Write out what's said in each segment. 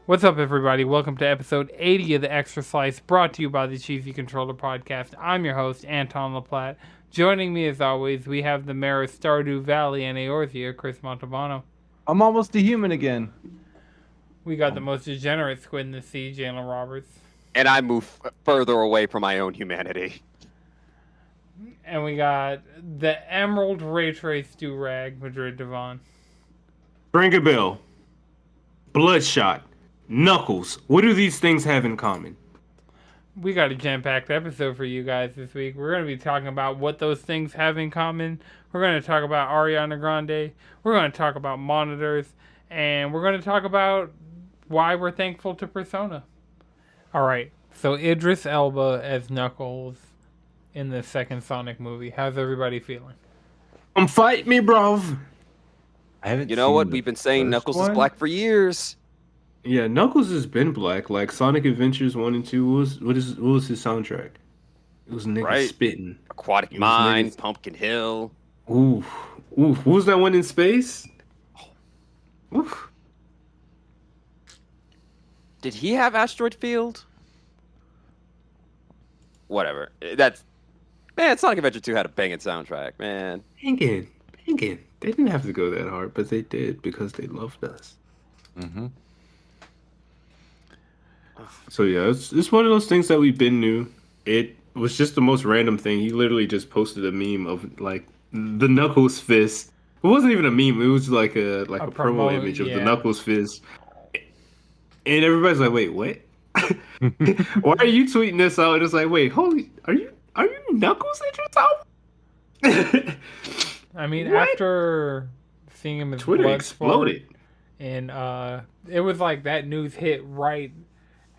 What's up, everybody? Welcome to episode 80 of the XtraSlice, brought to you by the Cheesy Controller Podcast. I'm your host, Anton LaPlatte. Joining me, as always, we have the mayor of Stardew Valley and Eorzea, Chris Montalbano. I'm almost a human again. We got the most degenerate squid in the sea, Jalen Roberts. And I move further away from my own humanity. And we got the Emerald Ray Trace Do-Rag, Madrid Devon. Bring a bell. Bloodshot. Knuckles. What do these things have in common? We got a jam-packed episode for you guys this week. We're going to be talking about what those things have in common. We're going to talk about Ariana Grande. We're going to talk about monitors. And we're going to talk about why we're thankful to Persona. Alright, so Idris Elba as Knuckles in the second Sonic movie. How's everybody feeling? Fight me, bro. I haven't. You know what? We've been saying Knuckles is black for years. Yeah, Knuckles has been black. Like Sonic Adventures 1 and 2, what was his soundtrack? It was niggas Right. spitting. Aquatic Mine, Pumpkin Hill. Ooh. What was that one in space? Oof. Did he have Asteroid Field? Whatever. Man, Sonic Adventure 2 had a banging soundtrack, man. Banging. They didn't have to go that hard, but they did because they loved us. Mm-hmm. So yeah, it's one of those things that we've been new. It was just the most random thing. He literally just posted a meme of like the Knuckles fist. It wasn't even a meme. It was like a promo image of the Knuckles fist. And everybody's like, "Wait, what? Why are you tweeting this out?" And it's like, "Wait, are you Knuckles Idris? I mean, What? after seeing him as Twitter Bloodsport, exploded. and it was like that news hit right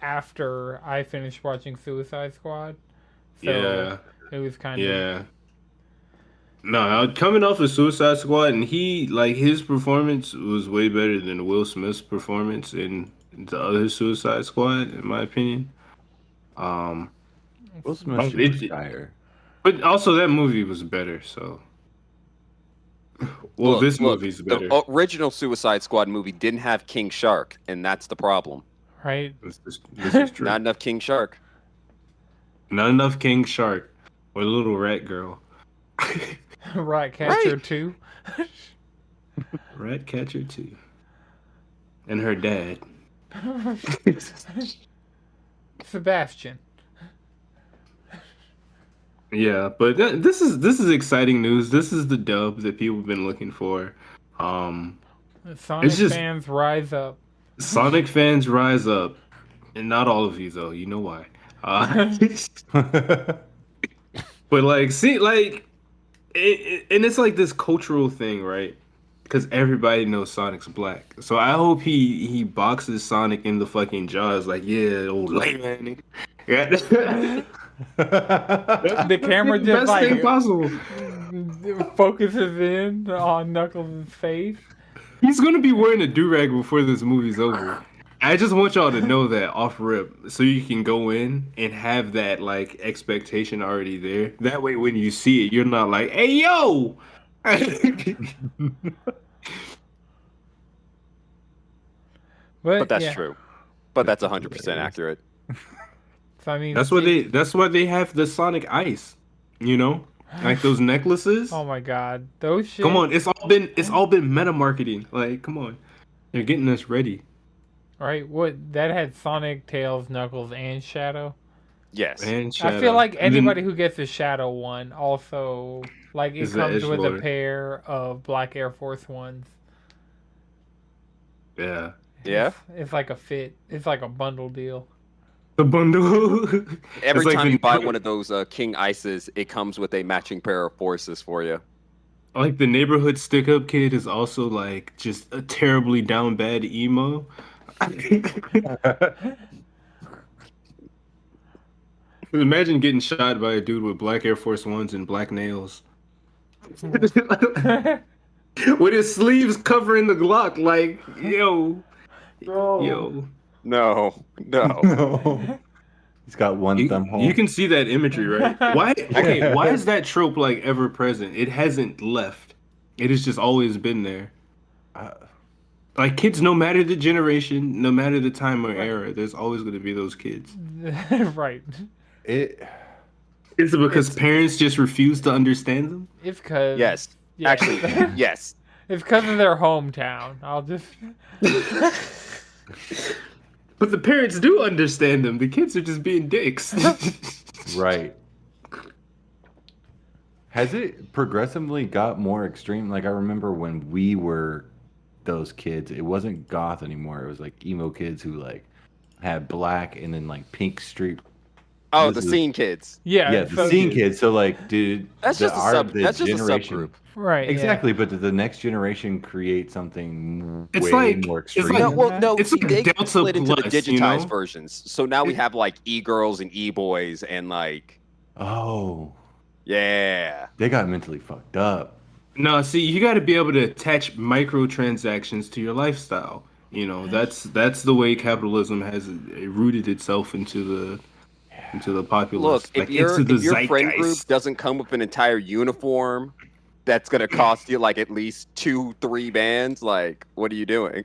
after I finished watching Suicide Squad. So Yeah. it was kind of... Yeah. No, coming off of Suicide Squad, and his performance was way better than Will Smith's performance in the other Suicide Squad, in my opinion. Will Smith should retire. But also that movie was better, so. Well, this movie's better. The original Suicide Squad movie didn't have King Shark, and that's the problem. Right? This is true. Not enough King Shark. Not enough King Shark or Little Rat Girl. Ratcatcher Right. 2. Ratcatcher 2. And her dad. Sebastian. Yeah, but this is exciting news. This is the dub that people have been looking for. Sonic just- fans rise up. Sonic fans rise up, and not all of you though. You know why? But like, see, like, and it's like this cultural thing, right? Because everybody knows Sonic's black. So I hope he boxes Sonic in the fucking jaws, like, yeah, old lame man. Yeah. The camera the just best thing like possible. focuses in on Knuckles' face. He's gonna be wearing a do-rag before this movie's over. I just want y'all to know that off rip, so you can go in and have that like expectation already there. That way, when you see it, you're not like, "Hey, yo!" But that's yeah. true. But that's 100% accurate. So, I mean, That's why they have the Sonic Ice. You know, like those necklaces. Oh my god, those shit. Come on, it's all been meta marketing. Like, come on, they're getting us ready. Right? What that had Sonic, Tails, Knuckles, and Shadow. Yes. And I feel like And then- anybody who gets the Shadow one also like it Is the comes with a edgelord. pair of black Air Force Ones. Yeah. Yeah? It's like a fit. It's like a bundle deal. The bundle. Every It's like time the- you buy one of those King Ices, it comes with a matching pair of forces for you. Like the neighborhood stick-up kid is also like just a terribly down bad emo. Imagine getting shot by a dude with black Air Force Ones and black nails. With his sleeves covering the Glock, like, yo. Yo. No. No. He's got one thumb hole. You can see that imagery, right? Why is that trope like ever present? It hasn't left. It has just always been there. Like kids, no matter the generation, no matter the time or era, there's always going to be those kids. Right. It. Is it because parents just refuse to understand them? It's because Yes. yeah. Actually, yes. It's because of their hometown. I'll just. But the parents do understand them. The kids are just being dicks. Right. Has it progressively got more extreme? Like I remember when we were those kids, it wasn't goth anymore. It was like emo kids who like had black and then like pink streak. Oh, the scene kids. Yeah, the scene kids. So like, dude, That's just that's just a subgroup. Right. Exactly, but did the next generation create something It's way like- more it's extreme? like- No, well, no, It's see, like they Delta split into the Plus, digitized you know? versions. So now we have like e-girls and e-boys and like, Oh, yeah. they got mentally fucked up. No, see, you got to be able to attach microtransactions to your lifestyle. You know, that's the way capitalism has rooted itself into the populace. Look, if Like, into the your friend zeitgeist. group doesn't come with an entire uniform, that's gonna cost you like at least 2-3 bands. Like, what are you doing?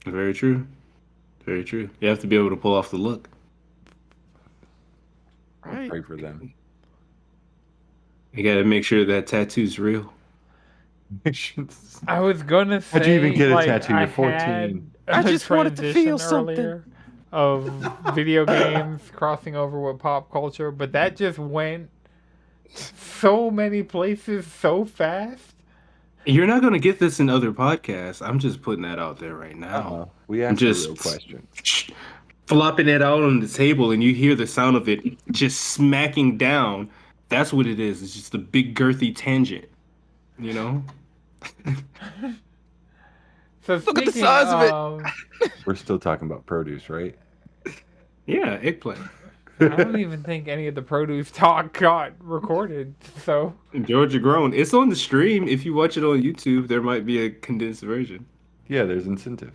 Very true. Very true. You have to be able to pull off the look. I pray for them. You got to make sure that tattoo's real. I was gonna say. How'd you even get a like, tattoo? You're I 14. had I a just wanted to feel transition something. earlier of video games crossing over with pop culture, but that just went so many places so fast. You're not going to get this in other podcasts. I'm just putting that out there right now. We asked Just- a real question. Flopping it out on the table and you hear the sound of it just smacking down. That's what it is. It's just a big girthy tangent. You know? So Look at the speaking size of it. We're still talking about produce, right? Yeah, eggplant. I don't even think any of the produce talk got recorded. So Georgia grown. It's on the stream. If you watch it on YouTube, there might be a condensed version. Yeah, there's incentive.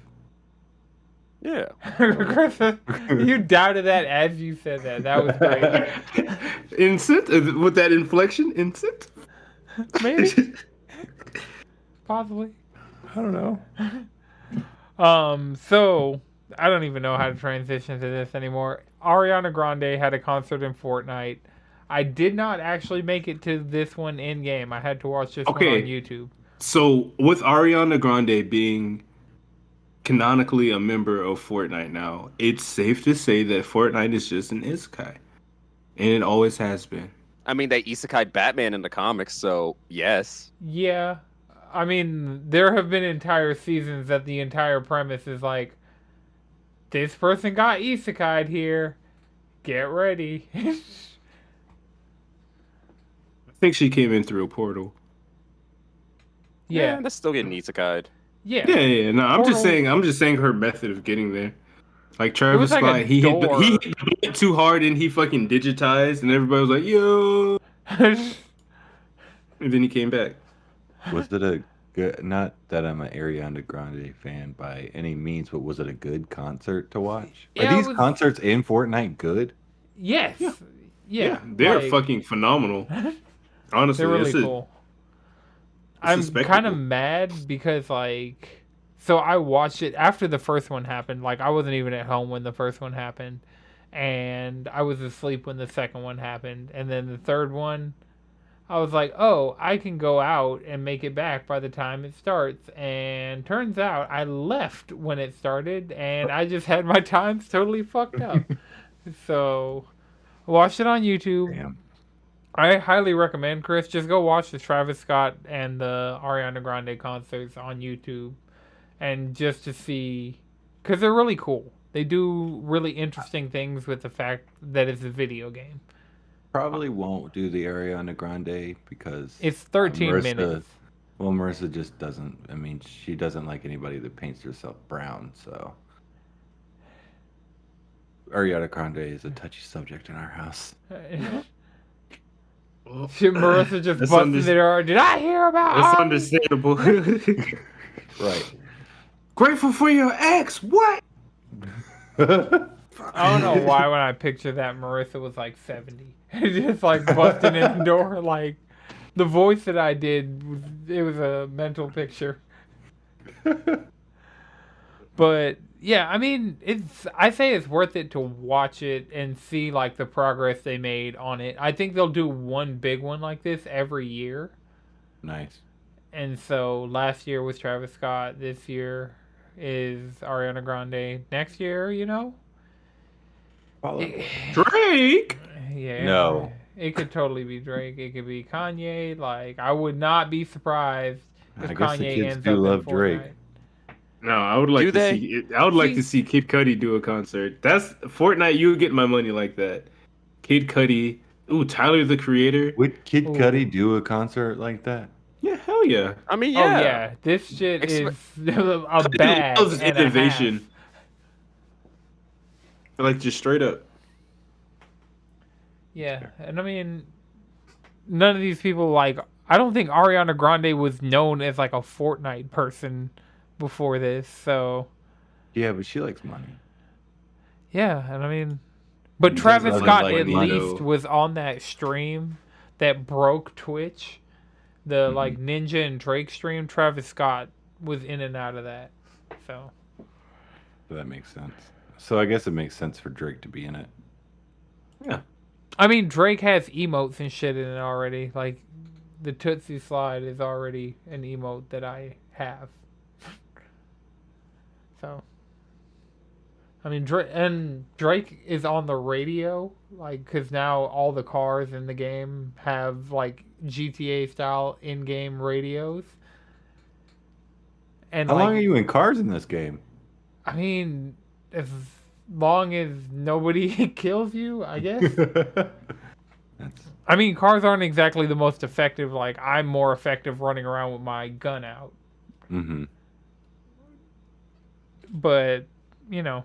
Yeah. Chris, you doubted that as you said that. That was great. Incentive with that inflection. Incentive. Maybe. Possibly. I don't know. So I don't even know how to transition to this anymore. Ariana Grande had a concert in Fortnite. I did not actually make it to this one in game. I had to watch this one on YouTube. So with Ariana Grande being canonically a member of Fortnite now, it's safe to say that Fortnite is just an isekai, and it always has been. I mean, they isekai Batman in the comics, so yes. Yeah. I mean, there have been entire seasons that the entire premise is like, this person got isekai'd here. Get ready. I think she came in through a portal. Yeah. That's still getting isekai'd. Yeah. No, I'm just Portal. saying her method of getting there. Like Travis like a Scott, he hit door. the bullet too hard and he fucking digitized, and everybody was like, "Yo," and then he came back. Was it a good? Not that I'm an Ariana Grande fan by any means, but was it a good concert to watch? Yeah, Are it these was- concerts in Fortnite good? Yes. Yeah. they're like, fucking phenomenal. Honestly, They're really it's a- cool. it's a I'm spectacle. kind of mad because, like, so I watched it after the first one happened. Like, I wasn't even at home when the first one happened. And I was asleep when the second one happened. And then the third one, I was like, oh, I can go out and make it back by the time it starts. And turns out I left when it started. And I just had my times totally fucked up. So, I watched it on YouTube. Damn. I highly recommend, Chris, just go watch the Travis Scott and the Ariana Grande concerts on YouTube, and just to see, because they're really cool. They do really interesting things with the fact that it's a video game. Probably won't do the Ariana Grande because It's 13 Marissa- minutes. Well, Marissa just doesn't. I mean, she doesn't like anybody that paints herself brown. So Ariana Grande is a touchy subject in our house. Shit, Marissa just That's busted it out. Did I hear about That's Ari?" understandable. Right. Grateful for your ex. What? I don't know why when I picture that Marissa was like 70. Just like busting in the door. Like, the voice that I did, it was a mental picture. But yeah, I mean, I say it's worth it to watch it and see like the progress they made on it. I think they'll do one big one like this every year. Nice. And so last year was Travis Scott. This year is Ariana Grande. Next year, Follow. Drake. yeah, No. it could totally be Drake. It could be Kanye. Like I would not be surprised if I guess the Kanye kids ends do up love in Drake. Fortnite. No, I would like Do to they? see. I would like See- to see Kid Cudi do a concert. That's Fortnite. You would get my money like that. Kid Cudi. Ooh, Tyler the Creator. Would Kid Ooh. Cudi do a concert like that? Yeah, hell yeah. I mean, Oh yeah. yeah, this shit Expe- is a Cudi bag loves and innovation. Like just straight up. Yeah, and I mean, none of these people like. I don't think Ariana Grande was known as like a Fortnite person before this. So Yeah, but she likes money. yeah, and I mean, but He Travis doesn't Scott like at money. least was on that stream that broke Twitch, the like Ninja and Drake stream. Travis Scott was in and out of that. So So that makes sense. So I guess it makes sense for Drake to be in it. Yeah. I mean, Drake has emotes and shit in it already. Like the Tootsie Slide is already an emote that I have. So, I mean, Drake is on the radio, like, because now all the cars in the game have, like, GTA style in game radios. And, How like, long are you in cars in this game? I mean, as long as nobody kills you, I guess. That's I mean, cars aren't exactly the most effective. Like, I'm more effective running around with my gun out. mm-hmm. But, to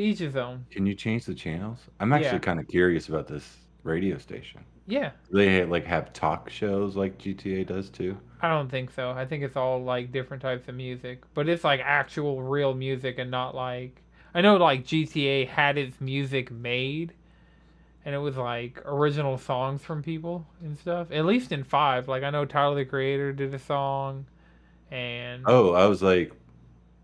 each his own. Can you change the channels? I'm actually Yeah. kind of curious about this radio station. Yeah, Do they like have talk shows like GTA does too? I don't think so. I think it's all, like, different types of music. But it's, like, actual real music and not, like... I know, like, GTA had its music made. And it was, like, original songs from people and stuff. At least in 5. Like, I know Tyler, the Creator, did a song. And... Oh, I was like,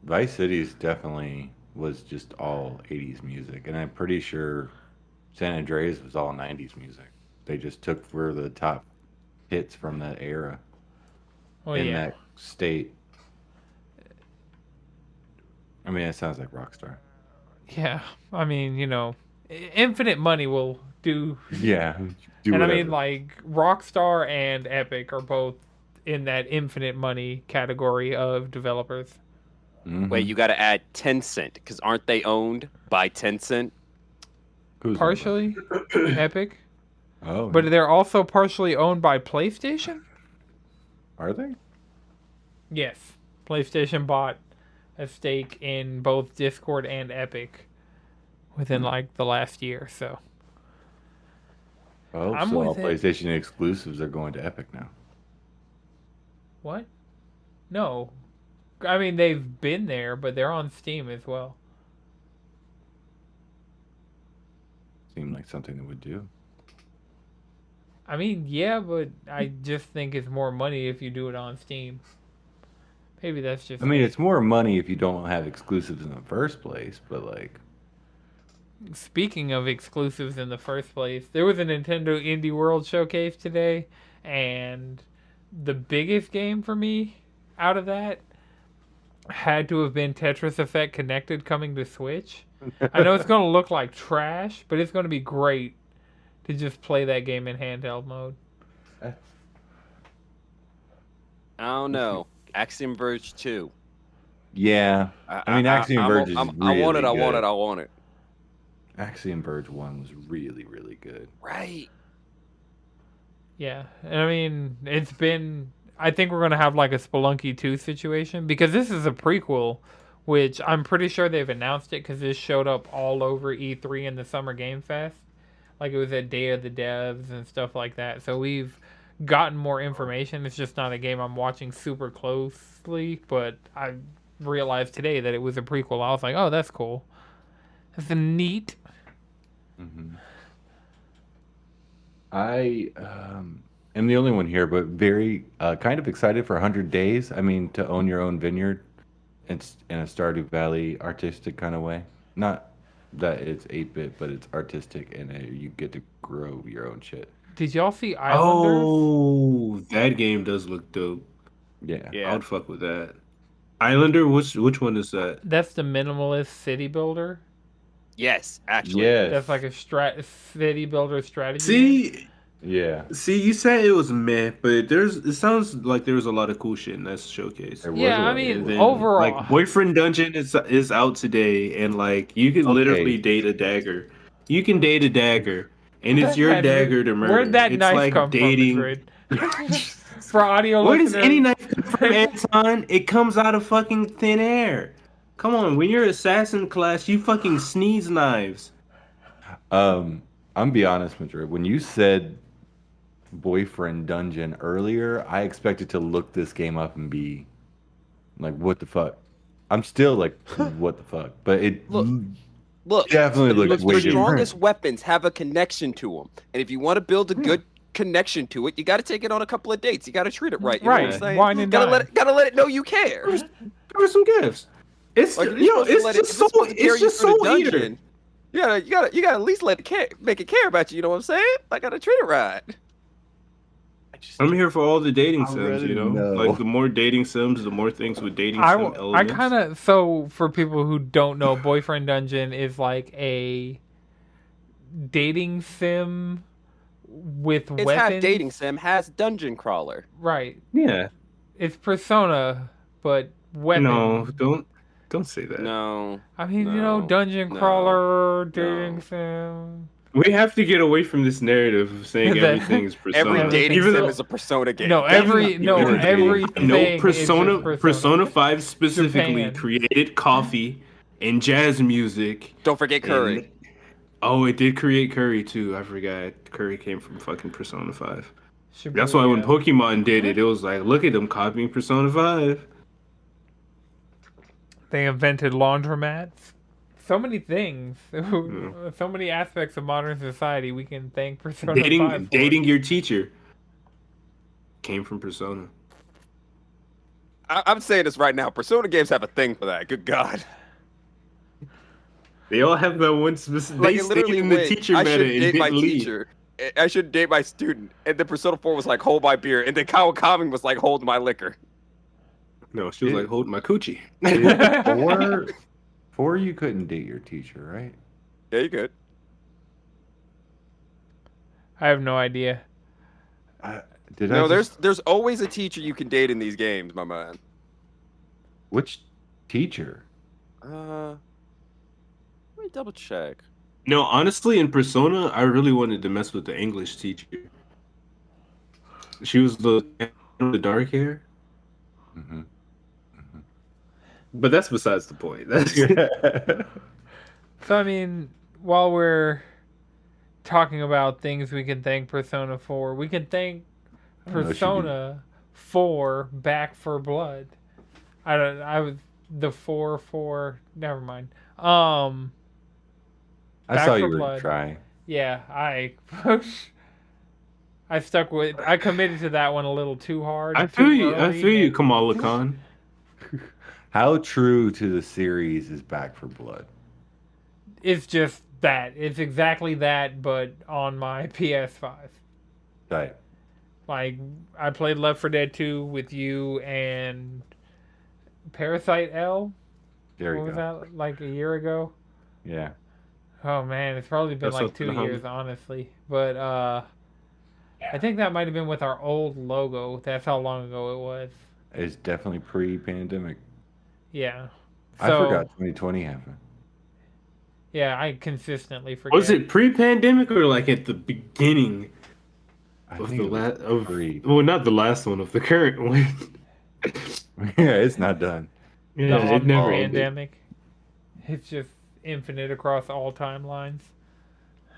Vice City's definitely was just all 80s music. And I'm pretty sure San Andreas was all 90s music. They just took for the top hits from that era Well, in yeah. that state. I mean, it sounds like Rockstar. Yeah. I mean, infinite money will do... Yeah. Do And I whatever. mean, like, Rockstar and Epic are both in that infinite money category of developers. Mhm. Wait, you got to add Tencent because aren't they owned by Tencent? Who's Partially Epic, Oh, but they're also partially owned by PlayStation? are they? Yes. PlayStation bought a stake in both Discord and Epic within, like, the last year, so. Oh, I'm so all with it. PlayStation exclusives are going to Epic now. What? No. I mean, they've been there, but they're on Steam as well. Seemed like something they would do. I mean, yeah, but I just think it's more money if you do it on Steam. Maybe that's just... I mean, it's more money if you don't have exclusives in the first place, but like, Speaking of exclusives in the first place, there was a Nintendo Indie World Showcase today, and the biggest game for me out of that had to have been Tetris Effect Connected coming to Switch. I know it's going to look like trash, but it's going to be great to just play that game in handheld mode. I don't know. Axiom Verge 2. yeah. I mean, Axiom Verge is I really want it. I good. want it. I want it. Axiom Verge 1 was really, really good. Right. Yeah, and I mean, it's been... I think we're going to have like a Spelunky 2 situation, because this is a prequel, which I'm pretty sure they've announced it because this showed up all over E3 and the Summer Game Fest. Like, it was at Day of the Devs and stuff like that. So we've gotten more information. It's just not a game I'm watching super closely, but I realized today that it was a prequel. I was like, oh, that's cool. That's neat. Mm-hmm. I am the only one here, but very kind of excited for 100 Days. I mean, to own your own vineyard it's in a Stardew Valley artistic kind of way. Not that it's 8-bit, but it's artistic and you get to grow your own shit. Did y'all see Islanders? Oh, that game does look dope. Yeah. I would fuck with that. Islander, which one is that? That's the minimalist city builder. Yes, actually. Yes. That's like a city builder strategy. See, Yeah. you said it was meh, but it sounds like there was a lot of cool shit in that showcase. There was Yeah, a I lot. mean, And then, overall, like Boyfriend Dungeon is out today, and like you can literally date a dagger. You can date a dagger, and it's your dagger to murder. Where'd that it's knife like come dating. from, Madrid? For audio Where does listeners, any knife come from, Anton? It comes out of fucking thin air. Come on, when you're assassin class, you fucking sneeze knives. I'm be honest, Madrid. When you said Boyfriend Dungeon earlier, I expected to look this game up and be like, what the fuck? I'm still like, what the fuck? But it Look, definitely looks way your different. strongest weapons have a connection to them, and if you want to build a good connection to it, you got to take it on a couple of dates. You got to treat it right. You know what I'm saying? Wine and dine. Gotta let it know you care. There were some gifts. It's Like, it's just so eater. You gotta at least let it care, make it care about you. You know what I'm saying? I gotta treat it right. I'm here for all the dating I sims, really you know? know. Like the more dating sims, the more things with dating sim I elements. kind of, so for people who don't know, Boyfriend Dungeon is like a dating sim with It's weapons. half dating sim, has dungeon crawler. Right. Yeah. It's Persona, but weapons. No, don't say that. No, I mean, you know, dungeon no, crawler, dating sim. We have to get away from this narrative of saying That- everything is Persona. every dating Even sim though- is a Persona game. No, everything. No, is Persona just Persona 5 specifically Japan. created coffee and jazz music. Don't forget Curry. and- Oh, it did create Curry too. I forgot. Curry came from fucking Persona 5. That's why when Pokemon did it, it was like, look at them copying Persona 5. They invented laundromats. So many things. So many aspects of modern society we can thank Persona 5 for. Dating your teacher came from Persona. I'm saying this right now. Persona games have a thing for that. Good God. They all have that one specific. Like They it stayed literally in the went, teacher I meta should and date my didn't leave. teacher. I should date my student. And then Persona 4 was like, hold my beer. And then Kawakami was like, hold my liquor. No, she was like, hold my coochie. Four, you couldn't date your teacher, right? Yeah, you could. I have no idea. There's always a teacher you can date in these games, my man. Which teacher? Let me double check. No, honestly, in Persona, I really wanted to mess with the English teacher. She was the dark hair. Mm-hmm. But that's besides the point. That's So, I mean, while we're talking about things we can thank Persona for, we can thank Persona for Back for Blood. I was the 4. Never mind. I Back saw for you were Blood. trying. Yeah, I committed to that one a little too hard. I feel you, Kamala Khan. How true to the series is Back for Blood? It's just that. It's exactly that, but on my PS5. Right. Like, I played Left 4 Dead 2 with you and Parasite L. There you What was go. that, like a year ago? Yeah. Oh, man, it's probably been That's like up to 2 the years, honestly. But, I think that might have been with our old logo. That's how long ago it was. It's definitely pre-pandemic. Yeah. I forgot 2020 happened. Yeah, I consistently forget. Was it pre-pandemic or like at the beginning I of think the it was last? pre. Well, not the last one, of the current one. Yeah, it's not done. Yeah, the it never ended. pandemic? It's just infinite across all timelines.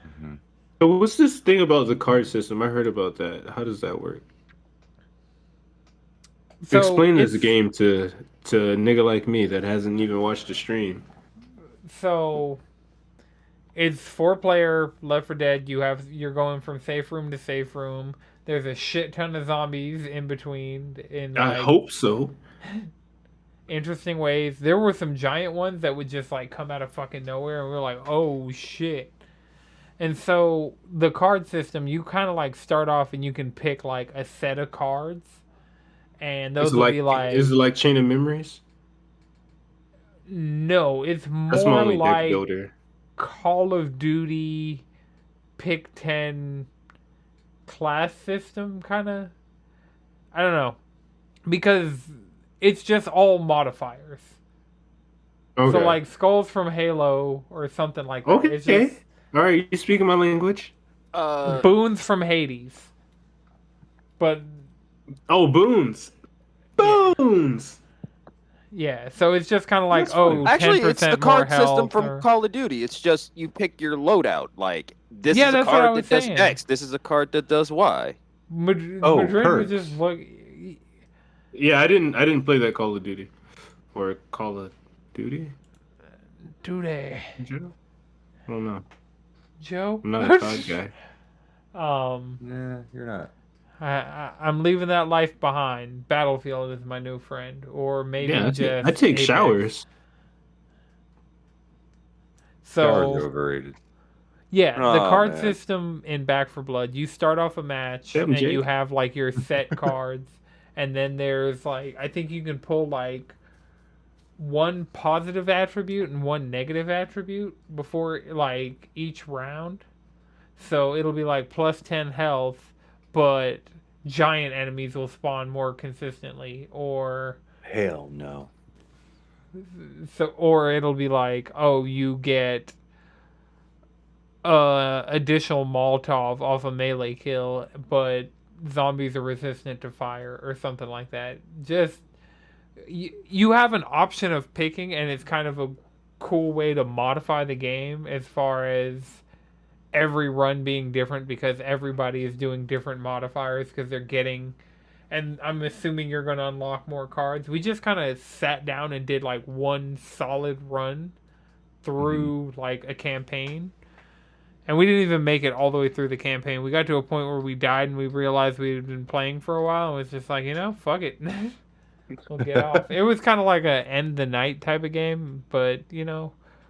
Mm-hmm. So what's this thing about the card system? I heard about that. How does that work? So Explain this it's- game to a nigga like me that hasn't even watched the stream. So it's 4-player Left 4 Dead. You're going from safe room to safe room. There's a shit ton of zombies in between. I hope so. interesting ways. There were some giant ones that would just like come out of fucking nowhere, and we were like, oh shit. And so the card system, you kind of like start off and you can pick like a set of cards, and those will be like. Is it like Chain of Memories? No, it's That's my more only deck like builder. Call of Duty, pick 10 class system, kind of. I don't know, because it's just all modifiers. Okay. So like skulls from Halo or something like that. Okay. It's just All right. You speaking my language? boons from Hades. But Oh, boons. Boons. yeah, so it's just kind of like, That's fine. Actually, 10% it's the more card system health from or- Call of Duty. It's just you pick your loadout. Like this Yeah, is a that's what I card was that does saying. X. This is a card that does Y. Madrid was perks. just look. Yeah, I didn't play that Call of Duty or Call of Duty. Dude, Joe? I don't know. Joe. I'm not a COD guy. Nah, you're not. I'm leaving that life behind. Battlefield is my new friend, or maybe Yeah, just I take Apex. showers. Showers are So overrated. yeah, the Oh, card man. system in Back for Blood, you start off a match Damn, and Jake. you have like your set cards, and then there's like I think you can pull like one positive attribute and one negative attribute before like each round. So it'll be like plus 10 health, but giant enemies will spawn more consistently, or Hell no. or it'll be like, oh, you get additional Molotov off a melee kill, but zombies are resistant to fire or something like that. Just you have an option of picking, and it's kind of a cool way to modify the game as far as every run being different, because everybody is doing different modifiers because they're getting, and I'm assuming you're going to unlock more cards. We just kind of sat down and did like one solid run through like a campaign, and we didn't even make it all the way through the campaign. We got to a point where we died and we realized we had been playing for a while, and it was just like, fuck it. We'll get off. It was kind of like a end the night type of game, but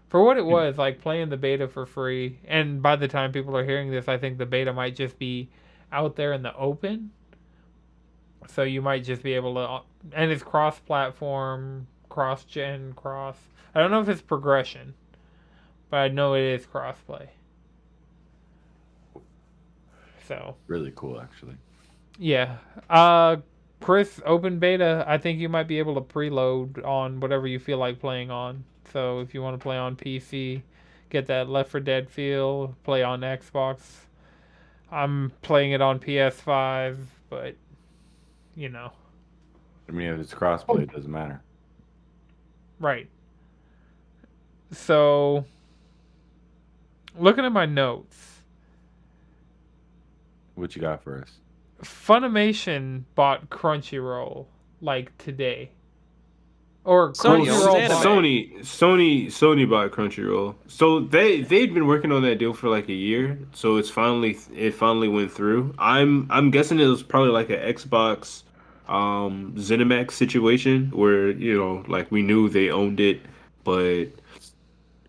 for what it was, like playing the beta for free, and by the time people are hearing this, I think the beta might just be out there in the open. So you might just be able to, and it's cross-platform, cross-gen, cross. I don't know if it's progression, but I know it is cross-play. So Really cool, actually. yeah, Chris, open beta. I think you might be able to preload on whatever you feel like playing on. So if you want to play on PC, get that Left 4 Dead feel, play on Xbox. I'm playing it on PS5, but I mean, if it's crossplay, it doesn't matter. right. So looking at my notes, What you got for us? Funimation bought Crunchyroll like today. Or Sony Crunchyroll owns bought- anime. Sony bought Crunchyroll. So they'd been working on that deal for like a year. So it finally went through. I'm guessing it was probably like an Xbox ZeniMax situation where like we knew they owned it, but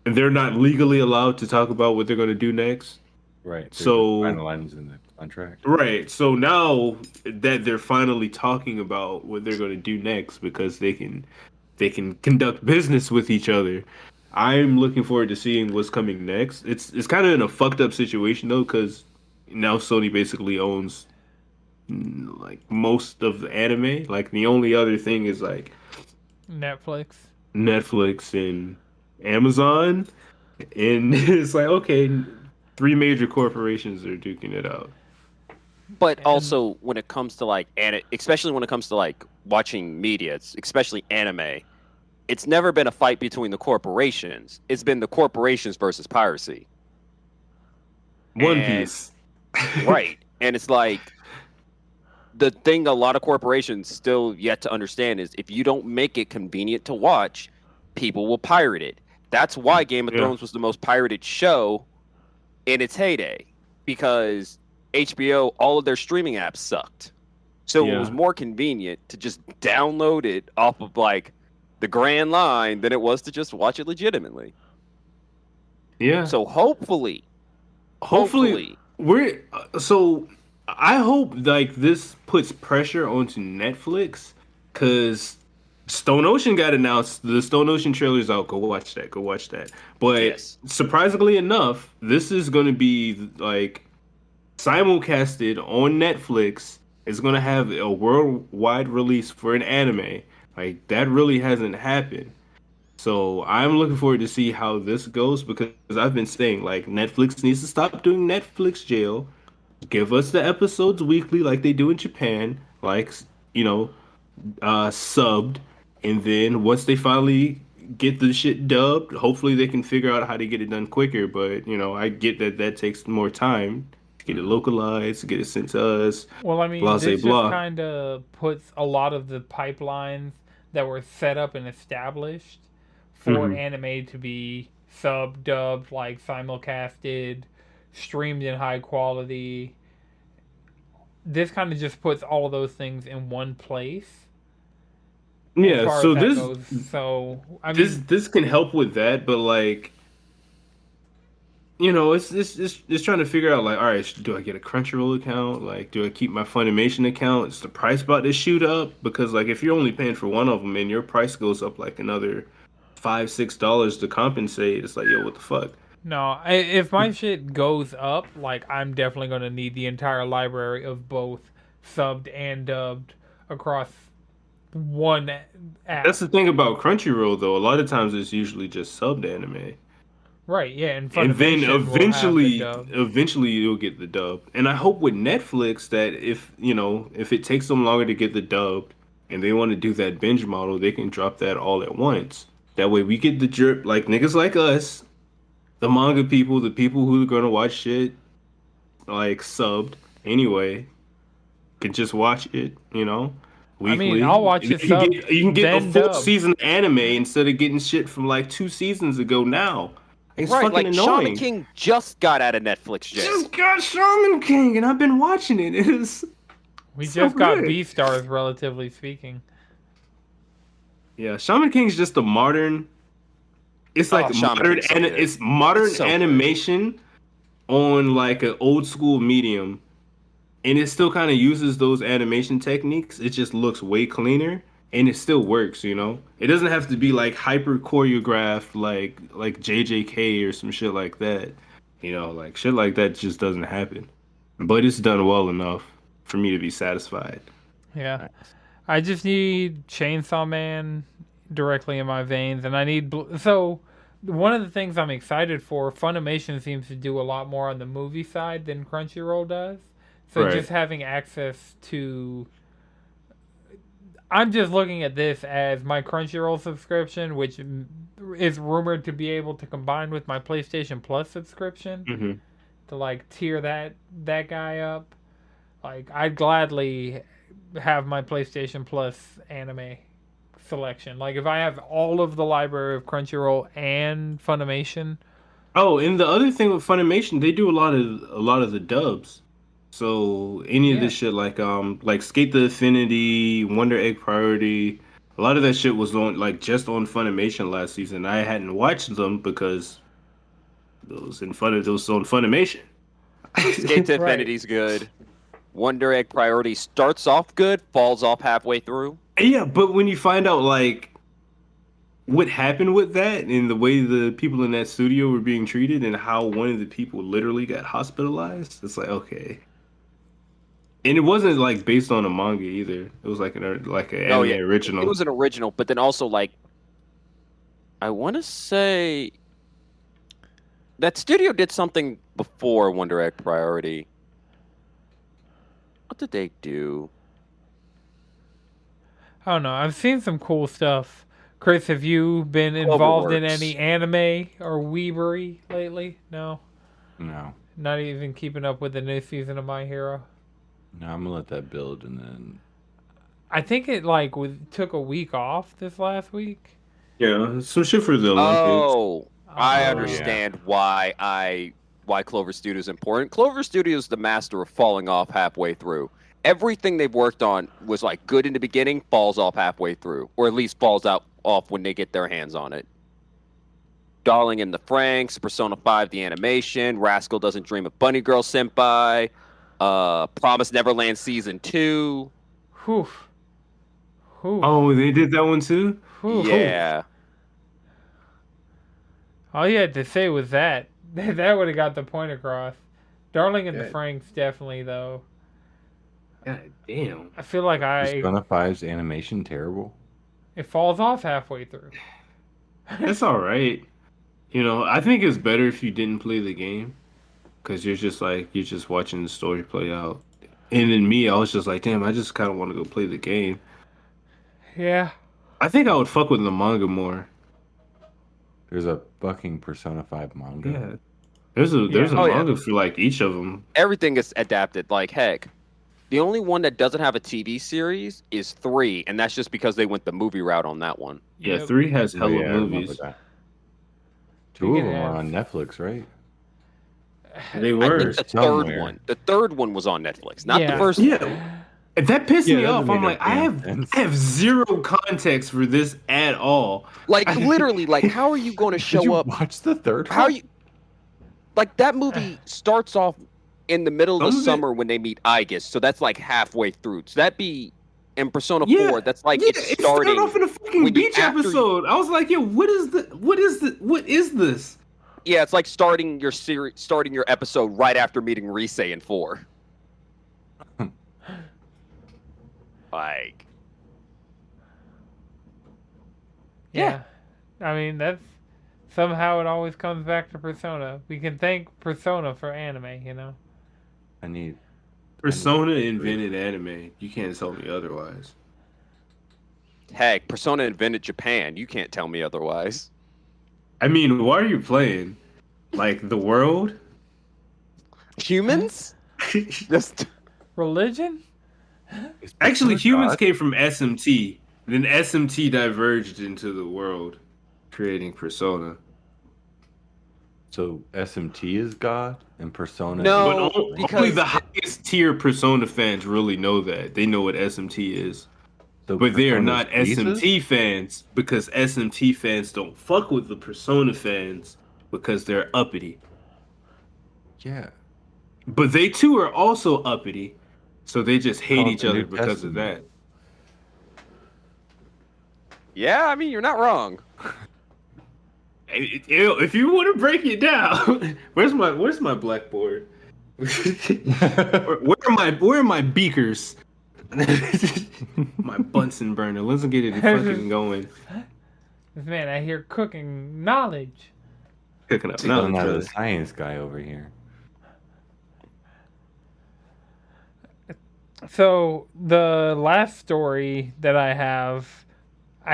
they're not legally allowed to talk about what they're going to do next. Right. So- finalizing the contract. Right. So now that they're finally talking about what they're going to do next, because they can conduct business with each other, I'm looking forward to seeing what's coming next. It's kind of in a fucked up situation though, because now Sony basically owns like most of the anime. Like the only other thing is like Netflix. Netflix and Amazon, and it's like, okay, 3 major corporations are duking it out. But And- also when it comes to like especially when it comes to like watching media, especially anime, it's never been a fight between the corporations. It's been the corporations versus piracy. One And- Piece. Right. And it's like the thing a lot of corporations still yet to understand is if you don't make it convenient to watch, people will pirate it. That's why Game of Yeah. Thrones was the most pirated show in its heyday, because HBO, all of their streaming apps sucked. So it Yeah. was more convenient to just download it off of like the grand line than it was to just watch it legitimately. Yeah. So hopefully, we're so I hope like this puts pressure onto Netflix because Stone Ocean got announced. The Stone Ocean trailer's out. Go watch that. Go watch that. But Yes. surprisingly enough, this is going to be like simulcasted on Netflix. It's going to have a worldwide release for an anime. Like that really hasn't happened. So I'm looking forward to see how this goes because I've been saying like Netflix needs to stop doing Netflix jail. Give us the episodes weekly like they do in Japan, like you know, subbed, and then once they finally get the shit dubbed, hopefully they can figure out how to get it done quicker. But you know, I get that that takes more time to get it localized, to get it sent to us. Well, I mean, Blah, this say just blah. kind of puts a lot of the pipelines that were set up and established for Mhm. anime to be sub dubbed, like simulcasted, streamed in high quality. This kind of just puts all of those things in one place as Yeah, far so as that this goes. So, I this mean, this can help with that, but like you know, it's trying to figure out like, all right, do I get a Crunchyroll account? Like, do I keep my Funimation account? Is the price about to shoot up? Because like, if you're only paying for one of them and your price goes up like another $5-6 to compensate, it's like, yo, what the fuck? no, if my shit goes up, like, I'm definitely going to need the entire library of both subbed and dubbed across one app. That's the thing about Crunchyroll, though. A lot of times it's usually just subbed anime, Right, yeah, and and then Funimation will have the dub. eventually you'll get the dub. And I hope with Netflix that if you know if it takes them longer to get the dub, and they want to do that binge model, they can drop that all at once. That way we get the drip like niggas like us, the manga people, the people who are gonna watch shit like subbed anyway, can just watch it, you know, I weekly. mean, I'll watch You it can subbed, you can get a then full dubbed. season anime instead of getting shit from like 2 seasons ago now. It's Right, fucking like annoying. Shaman King just got out of Netflix jail. Just got Shaman King and I've been watching it. It is We so just got good. B-stars, relatively speaking. Yeah, Shaman King's just a modern. It's like Shaman modern King's so good. it's modern It's so good. animation on like an old school medium, and it still kind of uses those animation techniques. It just looks way cleaner, and it still works. You know, it doesn't have to be like hyper choreographed like JJK or some shit like that. You know, like shit like that just doesn't happen. But it's done well enough for me to be satisfied. Yeah. I just need Chainsaw Man directly in my veins, and I need... So, one of the things I'm excited for, Funimation seems to do a lot more on the movie side than Crunchyroll does. So Right. just having access to... I'm just looking at this as my Crunchyroll subscription, which is rumored to be able to combine with my PlayStation Plus subscription Mm-hmm. to like tier that guy up. Like, I'd gladly have my PlayStation Plus anime selection. Like, if I have all of the library of Crunchyroll and Funimation. Oh, and the other thing with Funimation, they do a lot of the dubs. So any of Yeah. this shit like Skate the Affinity, Wonder Egg Priority, a lot of that shit was on like just on Funimation last season. I hadn't watched them because those on Funimation. Skate to Right. Infinity's good. Wonder Egg Priority starts off good, falls off halfway through. Yeah, but when you find out like what happened with that and the way the people in that studio were being treated and how one of the people literally got hospitalized, it's like okay. And it wasn't like based on a manga either. It was like an anime original. It was an original, but then also like I want to say that studio did something before Wonder Egg Priority. What did they do? I don't know. I've seen some cool stuff. Chris, have you been involved in Cloverworks. any anime or weebery lately? No? No, Not even keeping up with the new season of My Hero? no, I'm gonna let that build and then. I think it like took a week off this last week. Yeah, some shit for the Olympics. Oh, I Oh, understand why Clover Studio is important. Clover Studio is the master of falling off halfway through. Everything they've worked on was like good in the beginning, falls off halfway through, or at least falls out off when they get their hands on it. Darling in the Franxx, Persona 5 the animation, Rascal Doesn't Dream of Bunny Girl Senpai, Promise Neverland Season 2. Whew. Whew. Oh, they did that one too? Whew. Yeah. All you had to say was that. That would have got the point across. Darling in the Yeah. Franxx, definitely, though. God damn. I feel like Persona 5's animation terrible. it falls off halfway through. That's all right. You know, I think it's better if you didn't play the game, because you're just watching the story play out. And then me, I was just like, damn, I just kind of want to go play the game. Yeah. I think I would fuck with the manga more. There's a fucking Persona 5 manga. Yeah. There's a Oh, yeah. manga for like each of them. Everything is adapted. Like, heck, the only one that doesn't have a TV series is 3, and that's just because they went the movie route on that one. Yeah, Yep. 3 has hella I remember movies. that. Two of Think it them are has- on Netflix, right? They I were. think the somewhere. third one. The third one was on Netflix, not Yeah. the first. Yeah. And that pissed Yeah, me that off. doesn't I'm make like, no I damn have sense. zero context for this at all. Like, literally, like, how are you going to Did show you up? watch the third How one? you? Like, that movie starts off in the middle of the Some of it- summer when they meet Aigis, so that's like halfway through. So that'd be in Persona Yeah. 4. That's like Yeah, it's it started starting. off in a fucking when you- beach after- episode. I was like, yo, what is this? Yeah, it's like starting your episode right after meeting Rise in 4. Like, Yeah. I mean, that's somehow it always comes back to Persona. We can thank Persona for anime, you know? I need. Persona invented anime. You can't tell me otherwise. heck, Persona invented Japan. You can't tell me otherwise. I mean, why are you playing? Like the world? Humans? Just Religion? Is Actually, Persona humans God? came from SMT. Then SMT diverged into the world, creating Persona. So SMT is God and Persona. No. is... But because- only the highest tier Persona fans really know that. They know what SMT is. So But they are Persona's not Jesus? SMT fans because SMT fans don't fuck with the Persona fans because they're uppity. Yeah. But they too are also uppity. So they just hate Called each the other New because of that. Testament. yeah, I mean, you're not wrong. If you want to break it down, where's my blackboard? where are my beakers? My Bunsen burner. Let's get it fucking going. Man, I hear cooking knowledge. Cooking up Still not now. a science guy over here. So, the last story that I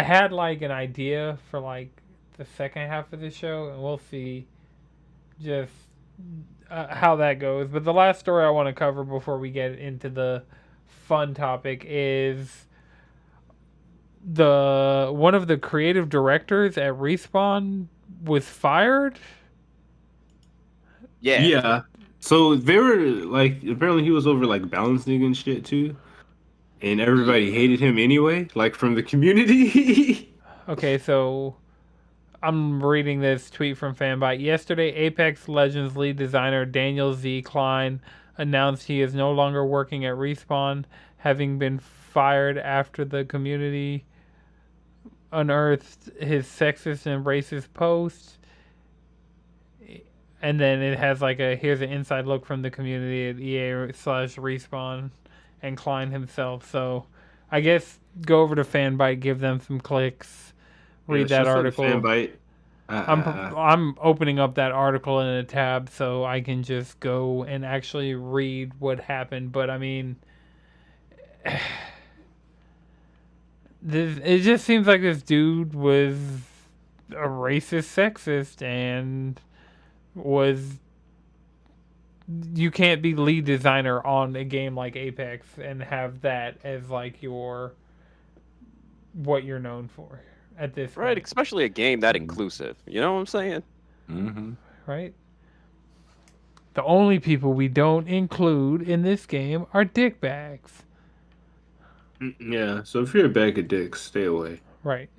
had like an idea for like the second half of the show, and we'll see just how that goes. But the last story I want to cover before we get into the fun topic is one of the creative directors at Respawn was fired. Yeah. Yeah. So they were like, apparently he was over like balancing and shit too, and everybody hated him anyway, like from the community. Okay, so I'm reading this tweet from Fanbyte. Yesterday, Apex Legends lead designer Daniel Z. Klein announced he is no longer working at Respawn, having been fired after the community unearthed his sexist and racist posts. And then it has like here's an inside look from the community at EA/Respawn and Klein himself. So I guess go over to Fanbyte, give them some clicks, read that article. Fanbyte. I'm opening up that article in a tab so I can just go and actually read what happened. But I mean, it just seems like this dude was a racist, sexist, and you can't be lead designer on a game like Apex and have that as like what you're known for at this Right, point, especially a game that inclusive. You know what I'm saying? Mm-hmm. right? The only people we don't include in this game are dickbags. Yeah. So if you're a bag of dicks, stay away. Right.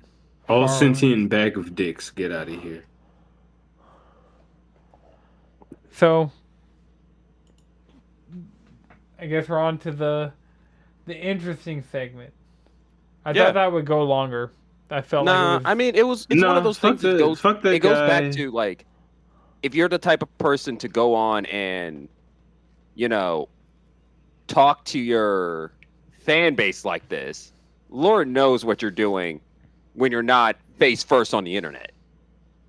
All Far away. sentient bag of dicks, get out of here. So, I guess we're on to the interesting segment. I Yeah. thought that would go longer. I felt like Nah, it was... I mean, it's one of those things that goes. Fuck that It goes guy. back to like, if you're the type of person to go on and, talk to your fan base like this, Lord knows what you're doing when you're not face first on the internet.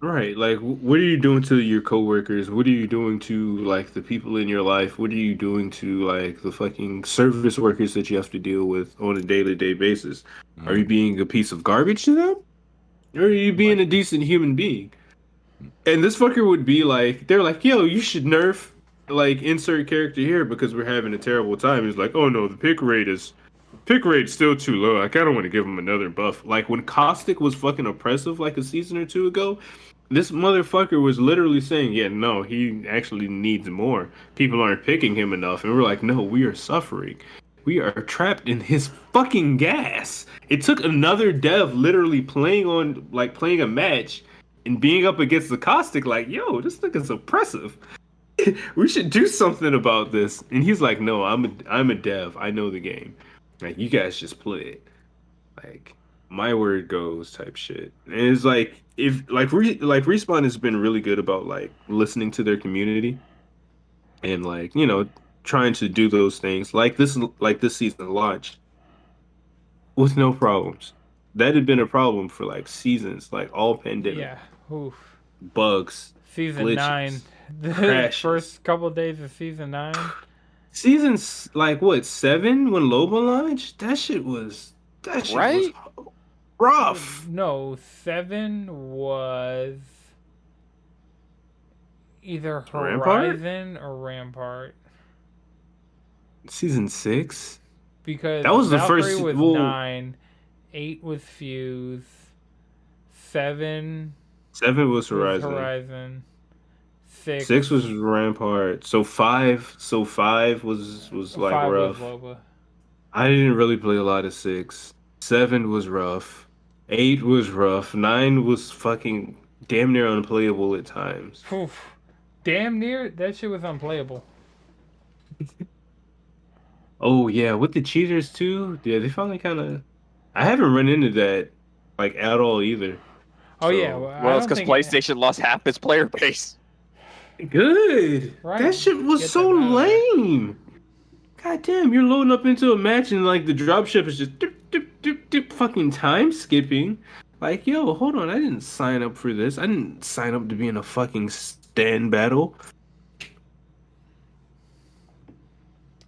Right, like what are you doing to your coworkers? What are you doing to like the people in your life? What are you doing to like the fucking service workers that you have to deal with on a day-to-day basis? Are you being a piece of garbage to them? Or are you being a decent human being? And this fucker would be like, they're like, yo, you should nerf like insert character here because we're having a terrible time. He's like, oh no, the pick rate's still too low. Like, I don't want to give him another buff. Like when Caustic was fucking oppressive like a season or two ago, this motherfucker was literally saying, yeah, no, he actually needs more. People aren't picking him enough. And we're like, no, we are suffering. We are trapped in his fucking gas. It took another dev literally playing a match and being up against the Caustic, like, yo, this nigga's oppressive. We should do something about this. And he's like, no, I'm a dev. I know the game. Like, you guys just play it. Like, my word goes type shit. And it's like, if Respawn has been really good about like listening to their community and like, trying to do those things like this season launch with no problems. That had been a problem for like seasons, like all pandemic. Yeah. Oof. Bugs. Season glitches, 9. The crashes. first couple of days of season 9. Seasons like what, 7 when Loba launched? That shit was Right? was rough. No, 7 was either Rampart? Horizon or Rampart. Season 6? Because That was the Valkyrie first- was well- 9, 8 was Fuse, 7 7 was was Horizon. Horizon, 6, 6 was Rampart. So 5 was like 5 rough. was Loba. I didn't really play a lot of 6. 7 was rough. 8 was rough. 9 was fucking damn near unplayable at times. Oof. Damn near, that shit was unplayable. Oh yeah, with the cheaters too. Yeah, they finally kind of. I haven't run into that like at all either. Oh So- yeah, Well, it's because PlayStation lost half its player base. Good. Right. That shit was Get so them out of there. lame. God damn, you're loading up into a match and like the dropship is just dip, dip, dip, dip, fucking time skipping. Like, yo, hold on, I didn't sign up for this. I didn't sign up to be in a fucking stand battle.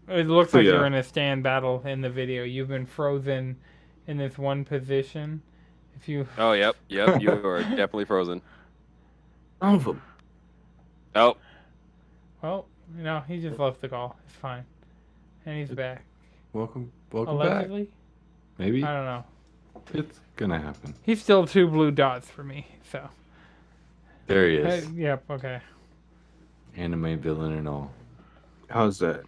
It looks So, like yeah. you're in a stand battle in the video. You've been frozen in this one position. If you Oh, yep. You are definitely frozen. Son of a- Oh, Well, he just left the call. It's fine. And he's back. Welcome back. Allegedly? Maybe I don't know. it's gonna happen. He's still 2 blue dots for me, so. There he is, Yep, okay. anime villain and all. How's that?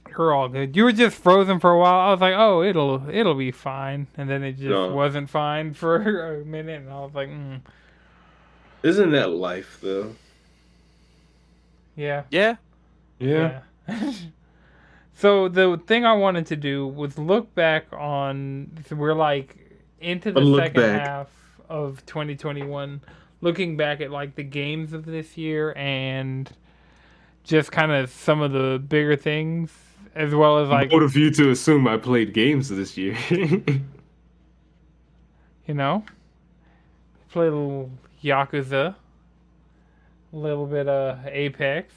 You're all good. You were just frozen for a while. I was like, oh, it'll be fine. And then it just No. wasn't fine for a minute. And I was like, Isn't that life though? yeah. yeah. Yeah. So the thing I wanted to do was look back on. So we're like into the Look second back. half of 2021, looking back at like the games of this year and just kind of some of the bigger things, as well as like Bold of you to assume I played games this year. play a little Yakuza, a little bit of Apex.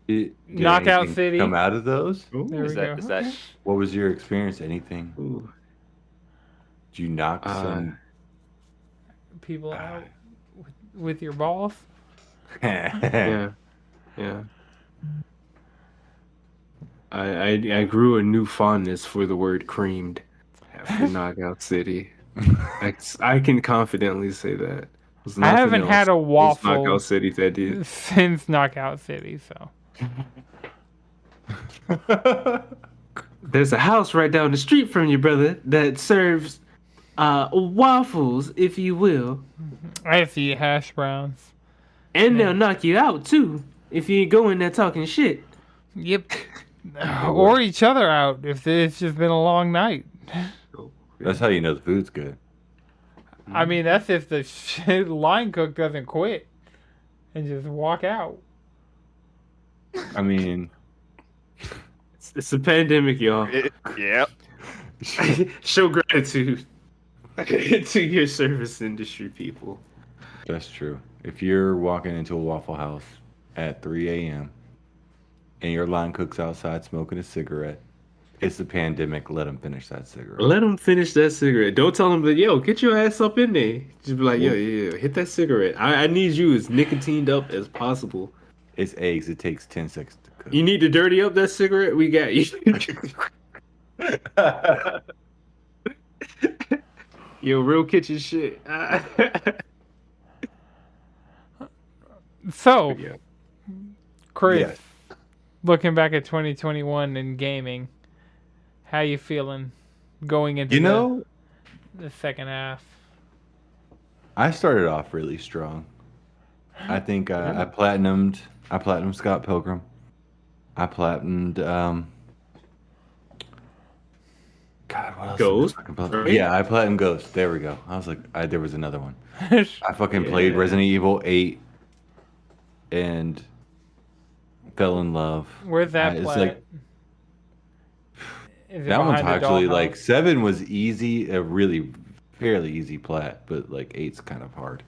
Did Knockout anything City. come out of those? There Is we that go. is that What was your experience? Anything? Ooh. Did you knock some? People out with your balls? Yeah. Yeah. I grew a new fondness for the word creamed after Knockout City. I can confidently say that. There's I nothing haven't else had a since waffle Knockout City that did. since Knockout City, so. There's a house right down the street from you, brother, that serves waffles, if you will. I have to eat hash browns. And Yeah. they'll knock you out, too, if you go in there talking shit. Yep. Or each other out if it's just been a long night. That's how you know the food's good. I mean, that's if the line cook doesn't quit and just walk out. I mean, It's a pandemic, y'all. Yep. Show gratitude to your service industry people. that's true. If you're walking into a Waffle House at 3 a.m. and your line cook's outside smoking a cigarette, it's the pandemic. Let them finish that cigarette. Let them finish that cigarette. Don't tell them that, yo, get your ass up in there. Just be like, yo, hit that cigarette. I need you as nicotined up as possible. It's eggs. It takes 10 seconds to cook. You need to dirty up that cigarette? We got you. Yo, real kitchen shit. So, Yeah. Chris, Yes. looking back at 2021 in gaming, how you feeling going into You know, the second half? I started off really strong. I think I platinumed Scott Pilgrim. I platinumed God, what else? Ghost? Right? Yeah, I platinumed Ghost. There we go. I was like, there was another one. I fucking played Resident Evil 8 and fell in love. Where's that It's plat? like Is it that one's behind the actually dollhouse? like 7 was easy, a really fairly easy plat, but like 8's kind of hard.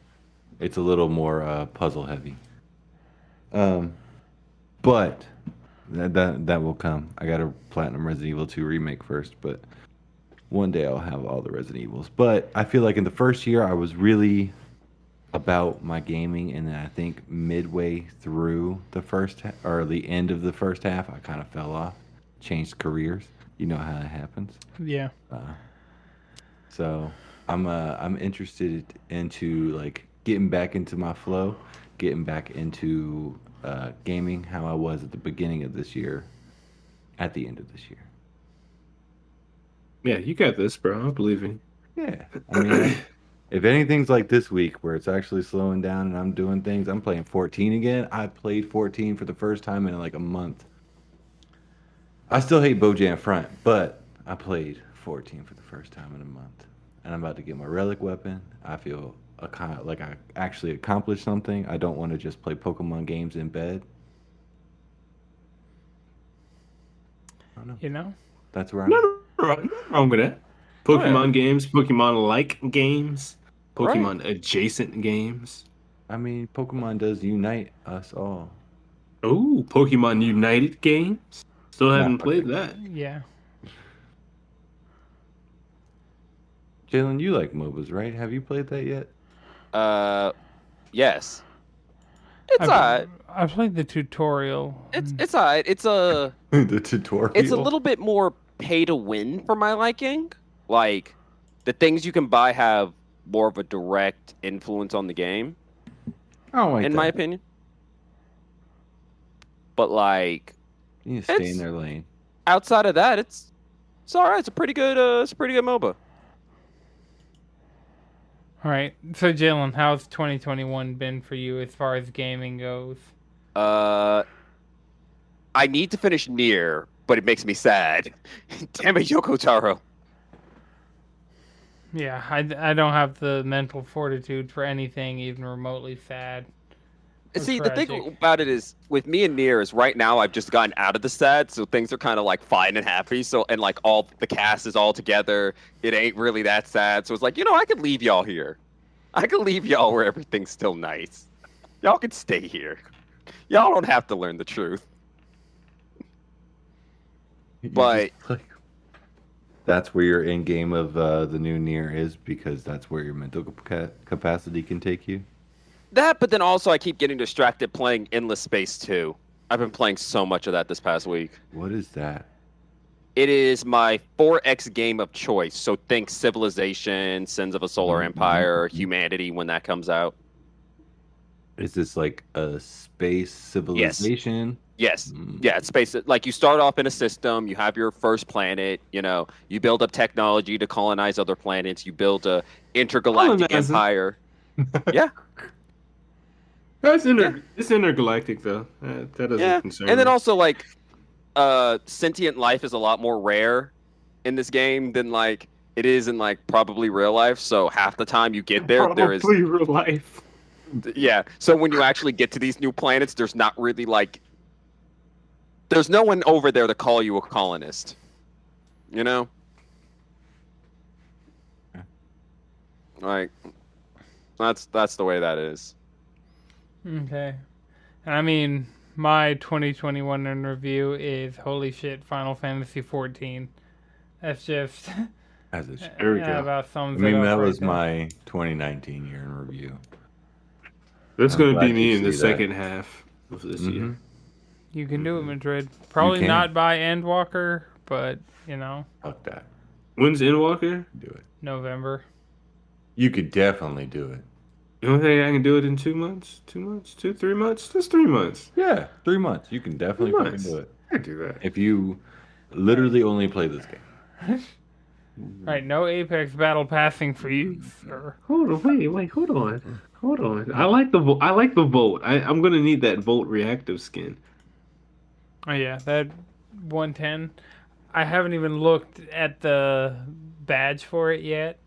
It's a little more puzzle heavy. But that will come. I got a platinum Resident Evil 2 remake first, but one day I'll have all the Resident Evils. But I feel like in the first year I was really about my gaming, and then I think midway through the or the end of the first half, I kind of fell off, changed careers. You know how that happens. Yeah. So I'm interested into like getting back into my flow, getting back into gaming how I was at the beginning of this year, at the end of this year. Yeah, you got this, bro. I believe in you. Yeah, I mean, if anything's like this week where it's actually slowing down and I'm doing things, I'm playing 14 again. I played 14 for the first time in like a month. I still hate Bojang Front, but I played 14 for the first time in a month. And I'm about to get my relic weapon. I feel like I actually accomplished something. I don't want to just play Pokemon games in bed. I don't know. You know? That's where I'm Nothing wrong with that. Pokemon games, Pokemon-like games, Pokemon adjacent games. I mean, Pokemon does unite us all. Oh, Pokemon United games. Still haven't Not played that. Yeah. Jalen, you like MOBAs, right? Have you played that yet? Yes. It's alright. I played the tutorial. It's alright. It's a The tutorial. it's a little bit more pay to win for my liking. Like the things you can buy have more of a direct influence on the game, I don't like in that. my opinion. But like You need to stay in it's- their lane. outside of that, it's alright. It's a pretty good MOBA. All right. So, Jalen, how's 2021 been for you as far as gaming goes? I need to finish Nier, but it makes me sad. Damn it, Yoko Taro. Yeah, I don't have the mental fortitude for anything even remotely sad. or See, the thing tragic. about it is, with me and Nier, is right now I've just gotten out of the sad, so things are kind of like fine and happy. So, and like all the cast is all together. It ain't really that sad. So it's like, I could leave y'all here. I could leave y'all where everything's still nice. Y'all can stay here. Y'all don't have to learn the truth. You But- just, like, that's where your end game of the new Nier is, because that's where your mental capacity can take you. That, but then also I keep getting distracted playing Endless Space 2. I've been playing so much of that this past week. What is that? It is my 4X game of choice. So think Civilization, Sins of a Solar Empire, Humanity when that comes out. Is this like a space civilization? Yes. Mm. Yeah, it's space. Like you start off in a system, you have your first planet, you build up technology to colonize other planets, you build a intergalactic Colonizing. empire. Yeah. It's intergalactic though. That doesn't Yeah. concern And then me. also like sentient life is a lot more rare in this game than like it is in like probably real life. So half the time you get there is Probably real life. yeah. So when you actually get to these new planets, there's not really like there's no one over there to call you a colonist. You know? Like that's the way that is. Okay. I mean, my 2021 in review is holy shit, Final Fantasy 14. That's just As it should. There we go. about I sums mean, it up that right was there. my 2019 year in review. That's I'm going to glad be me you in the see that. second half of this year. Mhm. You can do it, Madrid. Probably can. not by Endwalker, but Fuck that. When's Endwalker? Do it. November. You could definitely do it. You don't think I can do it in 2 months? 2 months? 3 months? That's 3 months. Yeah, 3 months. You can definitely 3 fucking months. do it. I can do that. If you literally only play this game. Right, no Apex battle passing for you, sir. Hold on, wait, hold on. I like the Volt. I'm gonna need that Volt reactive skin. Oh yeah, that 110. I haven't even looked at the badge for it yet.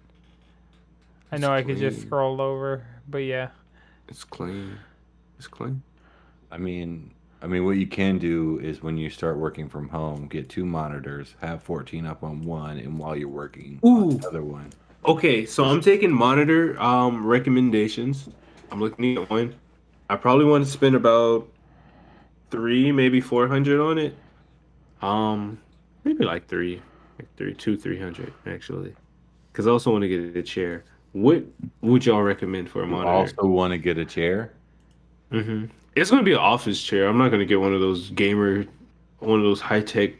I know I could just clean. scroll over, but yeah. It's clean. It's clean. I mean, what you can do is when you start working from home, get 2 monitors, have 14 up on one, and while you're working on Ooh. the other one. Okay, so I'm taking monitor recommendations. I'm looking at one. I probably want to spend about maybe 400 on it. Maybe like 300 actually. Because I also want to get a chair. What would y'all recommend for a You monitor? also want to get a chair? It's gonna be an office chair. I'm not gonna get one of those high tech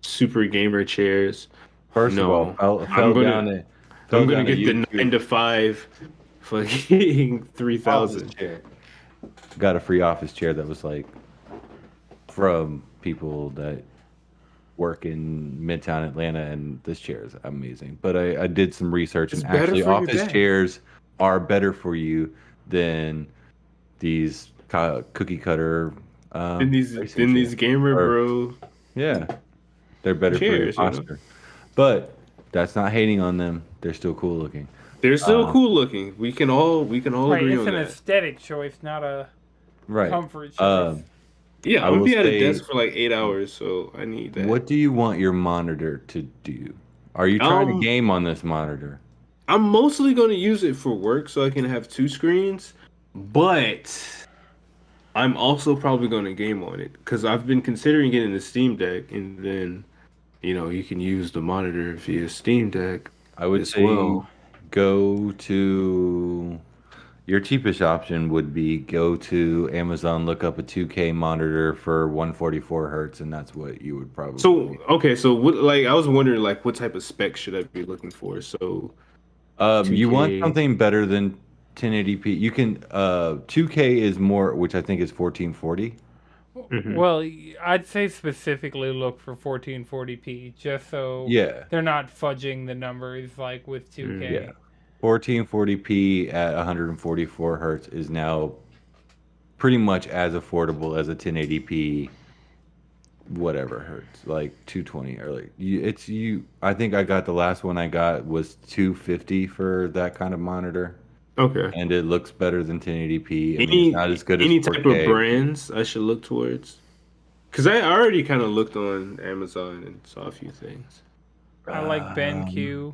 super gamer chairs. First No. of all, I'm fell gonna- down it. I'm gonna get the 9 to 5, fucking office 3,000. chair. Got a free office chair that was like from people that work in Midtown Atlanta, and this chair is amazing. But I did some research, It's and better actually, for your office back. chairs are better for you than these cookie cutter. Then these racing chairs. gamer Or- bro. Yeah, they're better Chairs, for you your know? posture. But that's not hating on them. They're still cool looking. They're still cool looking. We can all Right, agree it's on an that. aesthetic choice, not a Right. comfort choice. Yeah, I I'm gonna will be at a say- desk for like 8 hours, so I need that. What do you want your monitor to do? Are you trying to Um, game on this monitor? I'm mostly gonna use it for work, so I can have 2 screens. But I'm also probably gonna game on it because I've been considering getting the Steam Deck, and then you can use the monitor via Steam Deck. I would as say well. go to your cheapest option would be go to Amazon, look up a 2K monitor for 144 hertz, and that's what you would probably. So okay, so what? Like I was wondering, like what type of spec should I be looking for? So you want 2K. something better than 1080p. You can 2K is more, which I think is 1440. Mhm. Well, I'd say specifically look for 1440p, just so Yeah. they're not fudging the numbers like with 2K. Yeah. 1440p at 144 hertz is now pretty much as affordable as a 1080p whatever hertz, like 220 or like I think I got the last one I got was 250 for that kind of monitor, Okay. and it looks better than 1080p. I mean, Any it's not as good as any type of 4K. brands I should look towards? Because I already kind of looked on Amazon and saw a few things. I like BenQ.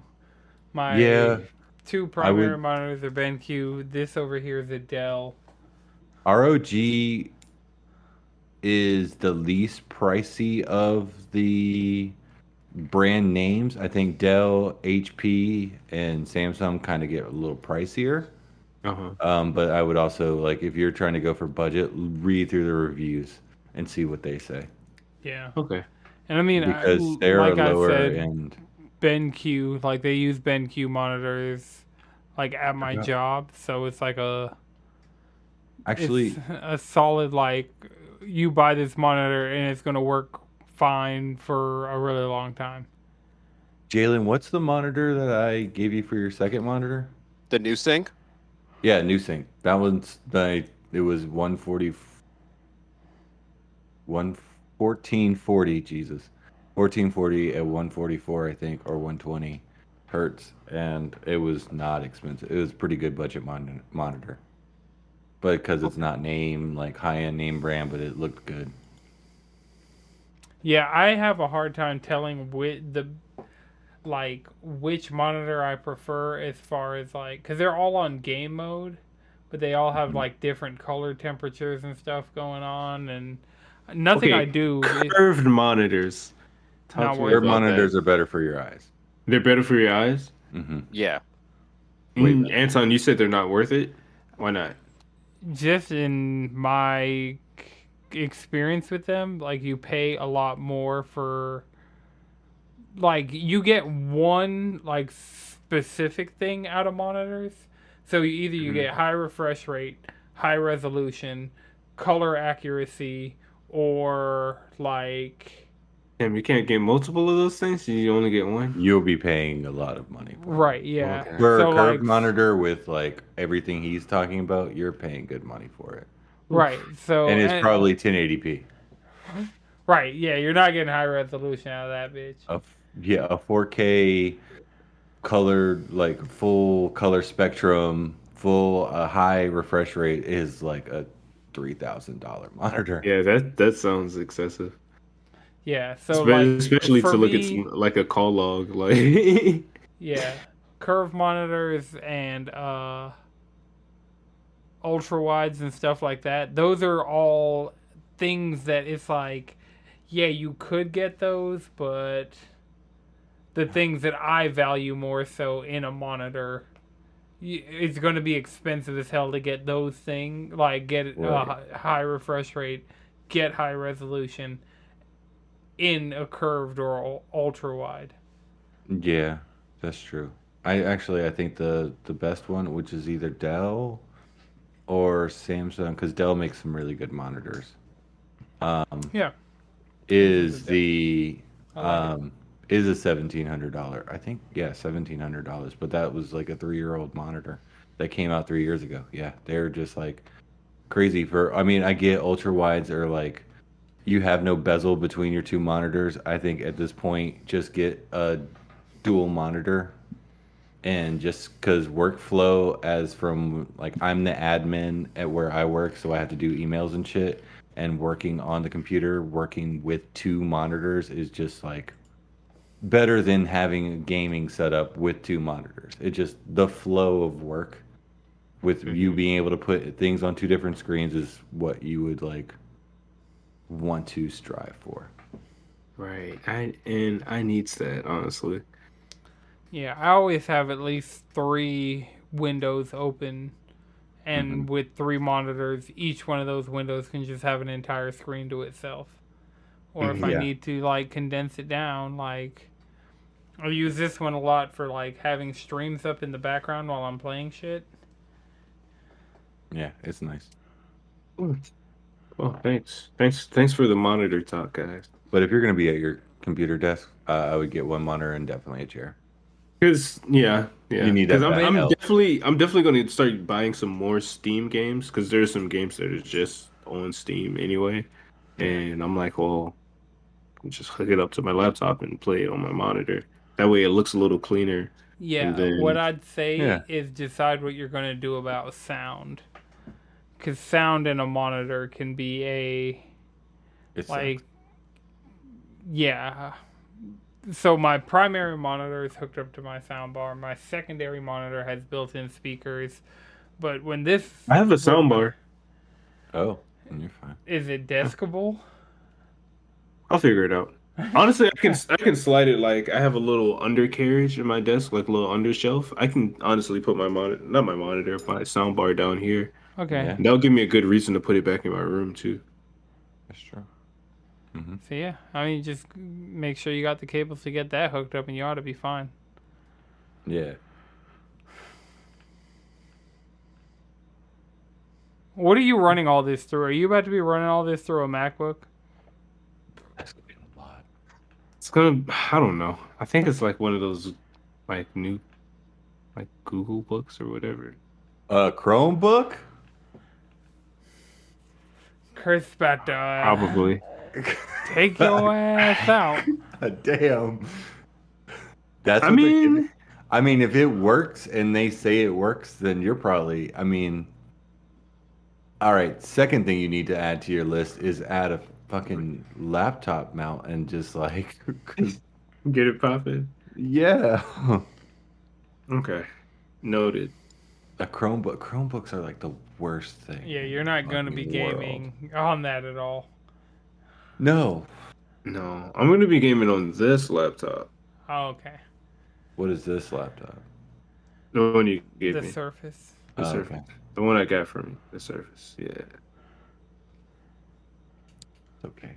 My yeah. 2 primary monitors are BenQ. This over here is a Dell. ROG is the least pricey of the brand names. I think Dell, HP, and Samsung kind of get a little pricier. But I would also, like, if you're trying to go for budget, read through the reviews and see what they say, Yeah. Okay. And I mean, because they're like a lower I said, end. BenQ, like they use BenQ monitors like at my Yeah. job, so it's like Actually, it's a solid like you buy this monitor and it's gonna work fine for a really long time. Jalen, what's the monitor that I gave you for your second monitor? The new sync? Yeah, new sync. That one's it was 1440, Jesus. 1440 at 144, I think, or 120 hertz, and it was not expensive. It was pretty good budget monitor. But because it's not name like high-end name brand, but it looked good. Yeah, I have a hard time telling which monitor I prefer as far as like because they're all on game mode, but they all have like different color temperatures and stuff going on, and nothing I Okay, do is curved monitors. Talk not to me worth Curved it. about monitors that. are better for your eyes. They're better for your eyes. Hmm. Yeah. Way better. Anton, you said they're not worth it. Why not? Just in my experience with them, like you pay a lot more for like you get one like specific thing out of monitors. So you get high refresh rate, high resolution, color accuracy, or like Damn, you can't get multiple of those things. You only get one. You'll be paying a lot of money for it. right, yeah. Okay. For So a curved like monitor with like everything he's talking about, you're paying good money for it. right, so And it's probably 1080p. right, yeah. You're not getting high resolution out of that bitch. Yeah, a 4K colored, like full color spectrum, full high refresh rate is like a $3,000 monitor. Yeah, that sounds excessive. Yeah, so like Especially for to look at me, like a call log. Like, yeah, curved monitors and ultra wides and stuff like that. Those are all things that it's like, yeah, you could get those, but the things that I value more so in a monitor, it's going to be expensive as hell to get those things. Like get Right. high refresh rate, get high resolution in a curved or ultra wide. Yeah, that's true. I think the best one, which is either Dell or Samsung, because Dell makes some really good monitors, Yeah, is Dell. the I like it. is a $1,700. I think, yeah, $1,700. But that was like a 3-year-old monitor that came out 3 years ago. Yeah, they're just like crazy for. I mean, I get ultra wides are like you have no bezel between your two monitors. I think at this point, just get a dual monitor and just because workflow as from like I'm the admin at where I work, so I have to do emails and shit, and working on the computer working with two monitors is just like better than having a gaming setup with two monitors. It just the flow of work with you being able to put things on two different screens is what you would like want to strive for. right. I needs that, honestly. Yeah, I always have at least 3 windows open, Mhm. and with 3 monitors, each one of those windows can just have an entire screen to itself. Or if I Yeah. need to like condense it down, like I use this one a lot for like having streams up in the background while I'm playing shit. Yeah, it's nice. Well, thanks for the monitor talk, guys. But if you're going to be at your computer desk, I would get one monitor and definitely a chair. Because yeah. You need Because that back I'm help. definitely going to start buying some more Steam games because there's some games that are just on Steam anyway, and I'm like, well, just hook it up to my laptop and play it on my monitor. That way, it looks a little cleaner. And Yeah, what then I'd say Yeah. is decide what you're going to do about sound. Because sound in a monitor can be It's like, yeah. So my primary monitor is hooked up to my soundbar. My secondary monitor has built-in speakers. But when this I have a soundbar. oh, and you're fine. is it deskable? I'll figure it out. Honestly, I can slide it like I have a little undercarriage in my desk, like a little undershelf. I can honestly put my monitor, not my monitor, my soundbar down here. Okay. Yeah. And that'll give me a good reason to put it back in my room too. That's true. So yeah, I mean, just make sure you got the cables to get that hooked up, and you ought to be fine. Yeah. What are you running all this through? Are you about to be running all this through a MacBook? That's gonna be a lot. It's gonna. I don't know. I think it's like one of those, like new, like Google books or whatever. A Chromebook? Chris about to Probably. take your ass out. Damn. That's I what mean, I mean, if it works and they say it works, then you're probably. I mean, all right. Second thing you need to add to your list is add a fucking laptop mount and just like, get it popping. yeah. Okay, noted. A Chromebook. Chromebooks are like the worst thing. Yeah, you're not going to be fucking world. gaming on that at all. No. No, I'm gonna be gaming on this laptop. Oh, okay. What is this laptop? The one you gave The me. Surface. The Oh, Surface. okay. The one I got from you. The Surface. Yeah. It's okay.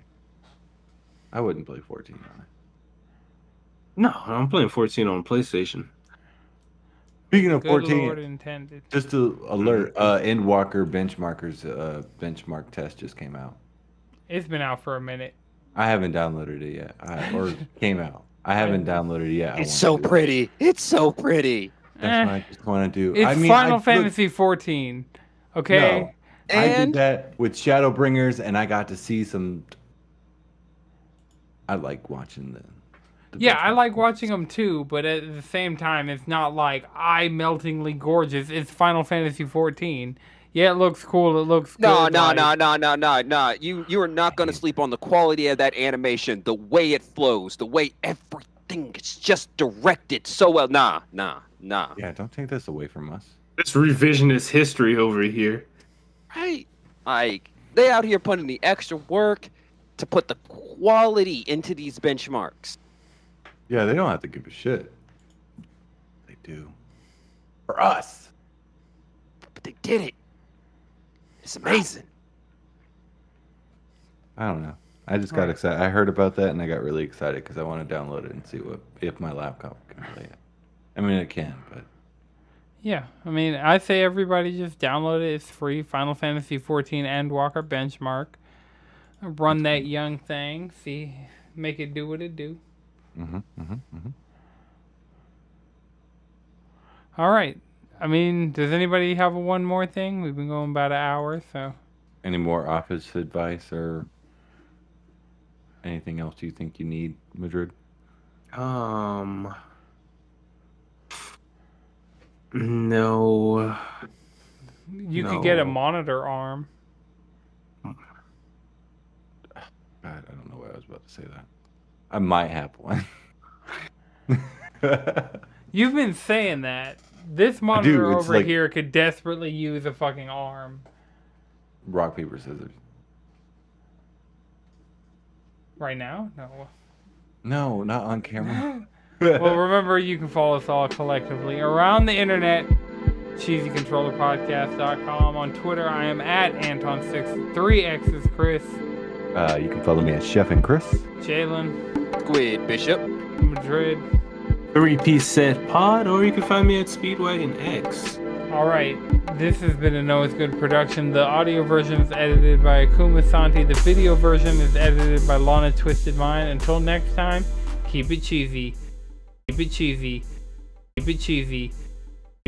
I wouldn't play 14 on it. No, I'm playing 14 on PlayStation. Speaking of Good 14, Lord intended. just to alert, Endwalker benchmarkers benchmark test just came out. It's been out for a minute. I haven't downloaded it yet, or came out. I haven't downloaded it yet. I It's want so to. pretty. It's so pretty. That's what I just want to do. It's I mean, Final look, Fantasy 14. Okay? No, I did And that with Shadowbringers, and I got to see some. I like watching the Yeah, I benchmark like tests. watching them too, but at the same time, it's not like eye-meltingly gorgeous. It's Final Fantasy 14. Yeah, it looks cool. It looks no, good. no, like- no. You are not gonna sleep on the quality of that animation, the way it flows, the way everything is just directed so well. Nah. Yeah, don't take this away from us. It's revisionist history over here. Right? Like they out here putting the extra work to put the quality into these benchmarks. Yeah, they don't have to give a shit. They do. For us. But they did it. It's amazing. I don't know. I just got excited. I heard about that and I got really excited because I want to download it and see if my laptop can play it. I mean, it can, but Yeah, I mean, I say everybody just download it. It's free. Final Fantasy 14 Endwalker benchmark. Run that young thing. See, make it do what it do. All right. I mean, does anybody have one more thing? We've been going about an hour, so. Any more office advice or anything else you think you need, Madrid? No. You could get a No. monitor arm. God, I don't know why I was about to say that. I might have one. You've been saying that. This monitor it's over like- here could desperately use a fucking arm. Rock, paper, scissors. Right now? No. No, not on camera. Well, remember, you can follow us all collectively around the internet. CheesyControllerPodcast.com. On Twitter, I am at Anton6. 3X is Chris. You can follow me at Chef and Chris. Jalen. Squid Bishop. Madrid. 3-piece set pod, or you can find me at Speedway and X. Alright, this has been a Know It's Good production. The audio version is edited by Akumasanti. The video version is edited by Lana Twisted Mind. Until next time, keep it cheesy. Keep it cheesy. Keep it cheesy.